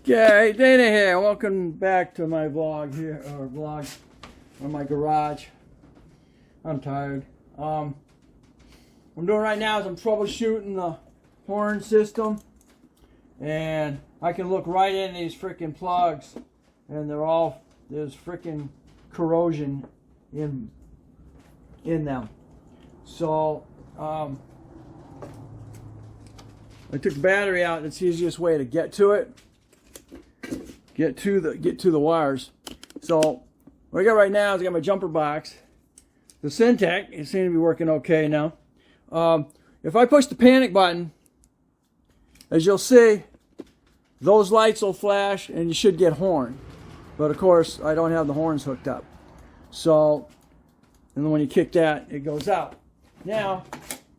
Okay, Dana here. Welcome back to my vlog here, or vlog on my garage. I'm tired. What I'm doing right now is I'm troubleshooting the horn system, and I can look right in these freaking plugs, and there's freaking corrosion in them. So I took the battery out. It's the easiest way to get to it. Get to the wires. So what I got right now is I got my jumper box. The Syntec, it seems to be working okay now. If I push the panic button, as you'll see, those lights will flash and you should get horn. But of course, I don't have the horns hooked up. So, and then when you kick that, it goes out. Now,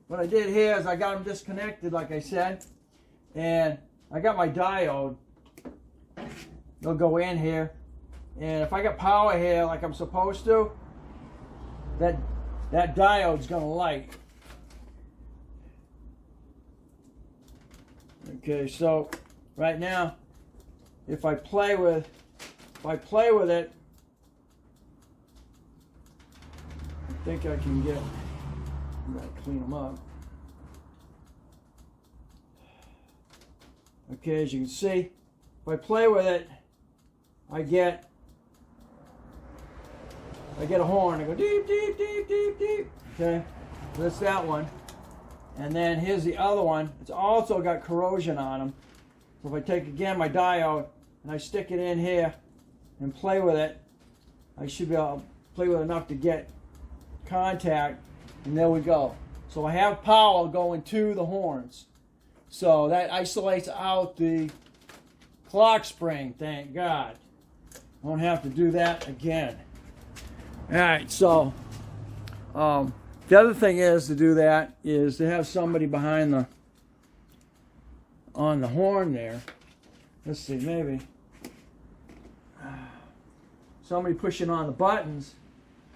what I did here is I got them disconnected, like I said, and I got my diode. It'll go in here, and if I got power here like I'm supposed to, that diode's gonna light. Okay, so right now, if I play with it, I think I can get. I'm gonna clean them up. Okay, as you can see, if I play with it, I get a horn. I go deep, deep, deep, deep, deep. Okay, that's that one. And then here's the other one. It's also got corrosion on them. So if I take again my diode and I stick it in here and play with it, I should be able to play with enough to get contact. And there we go. So I have power going to the horns. So that isolates out the clock spring, thank God. Won't have to do that again. Alright, so the other thing is to do that is to have somebody behind on the horn there. Let's see, maybe somebody pushing on the buttons.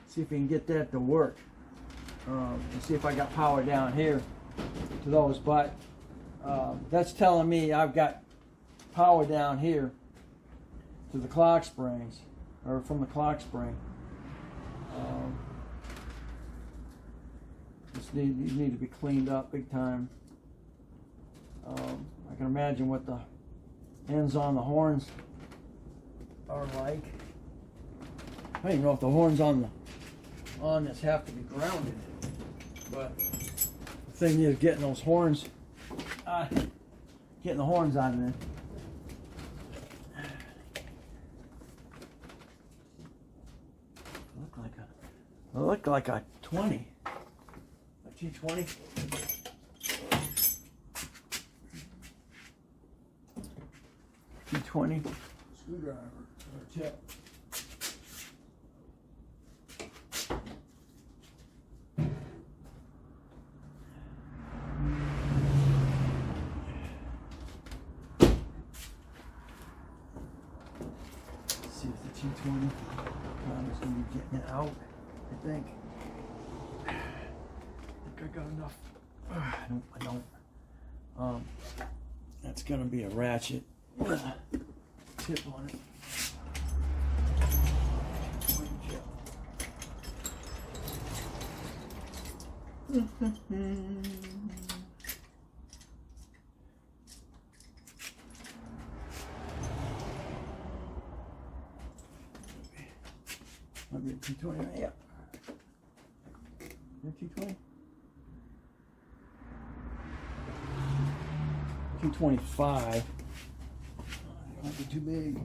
See if we can get that to work. And see if I got power down here to those, but that's telling me I've got power down here to the clock springs, or from the clock spring. These need to be cleaned up big time. I can imagine what the ends on the horns are like. I don't even know if the horns on this have to be grounded, but the thing is getting those horns, getting the horns on there. Look like a 20, a T20. T20 screwdriver or tip. Let's see if the T20 is going to be getting it out. I think I got enough. Nope, I don't. That's gonna be a ratchet with a tip on it. Might be a T20, yeah. T20? T25. Might be too big.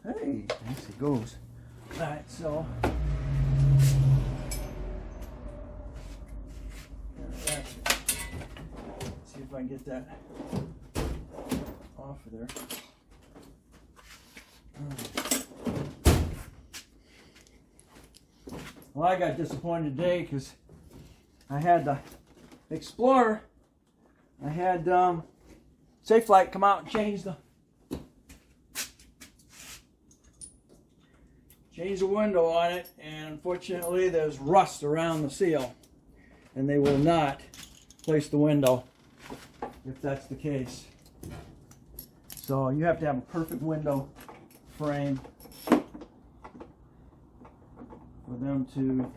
Hey, nice it goes. Alright, so. See if I can get that off of there. Well, I got disappointed today because I had the Explorer. I had Safelite come out and change the window on it, and unfortunately there's rust around the seal, and they will not place the window if that's the case. So you have to have a perfect window frame for them to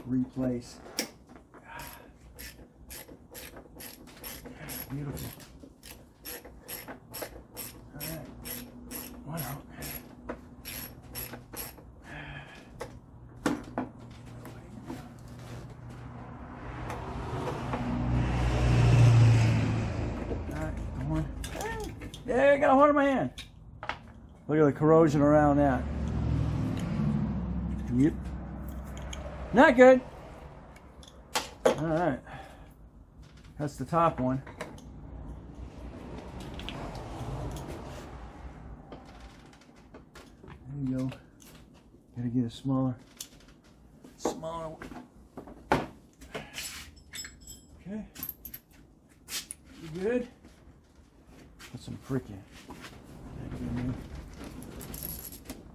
replace. Beautiful. All right, one out. Yeah, I got a horn in my hand. Look at the corrosion around that. Yep. Not good. All right. That's the top one. There you go. Gotta get a smaller one. Okay. You good? Put some freaking.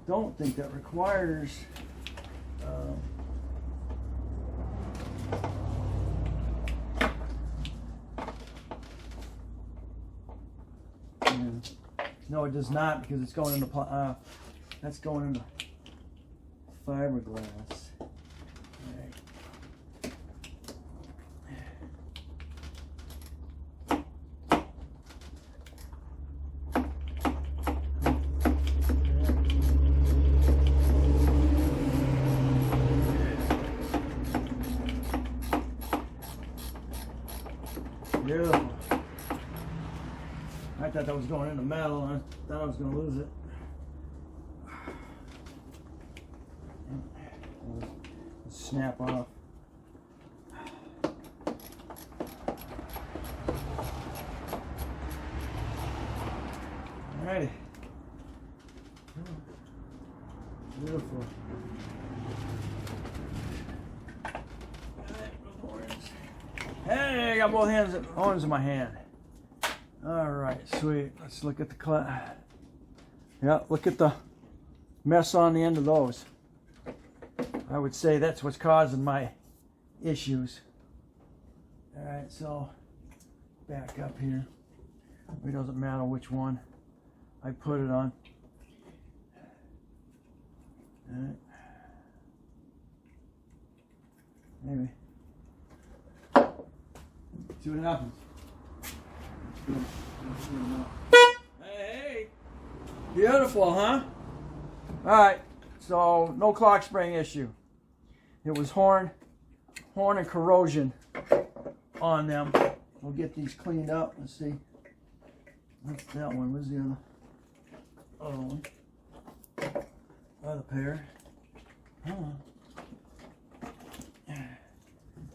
Don't think that requires no, it does not, because it's going into that's going into fiberglass. Beautiful. I thought that was going into metal, and I thought I was going to lose it. Snap off. Alrighty. Beautiful. Hey, I got both horns in my hand. All right, sweet. Let's look at the yeah, look at the mess on the end of those. I would say that's what's causing my issues. All right, so back up here. It doesn't matter which one I put it on. All right. Maybe. See what happens. Hey, beautiful, huh? All right, so no clock spring issue. It was horn and corrosion on them. We'll get these cleaned up. Let's see. That's that one. Where's the other one? Other pair. Hold on.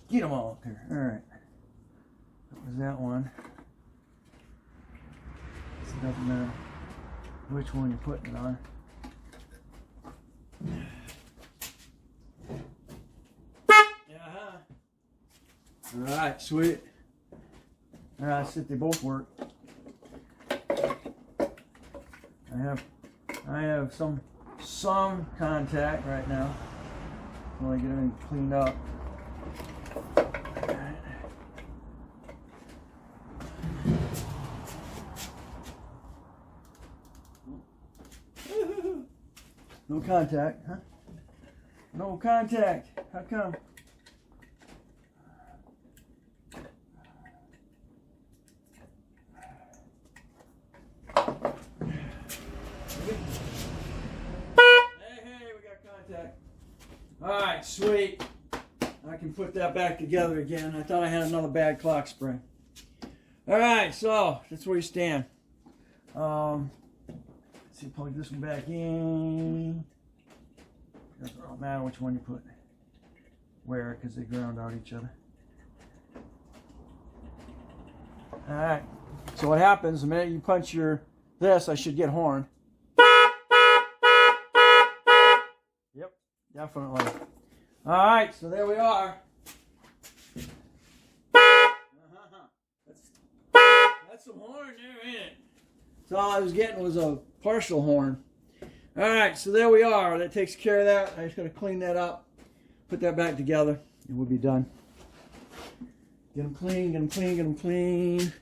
Get them all up here. All right. That was that one. It doesn't matter which one you're putting it on. All right, sweet. All right, see if they both work. I have some contact right now. I'm gonna get everything cleaned up. No contact, huh? No contact. How come? Hey, we got contact. All right, sweet. I can put that back together again. I thought I had another bad clock spring. All right, so that's where you stand. See, plug this one back in. Doesn't matter which one you put where, because they ground out each other. All right. So what happens the minute you punch this? I should get horn. Yep, definitely. All right. So there we are. That's some horn there, ain't it? So all I was getting was a partial horn. All right, so there we are. That takes care of that. I just got to clean that up, put that back together, and we'll be done. Get them clean, get them clean, get them clean.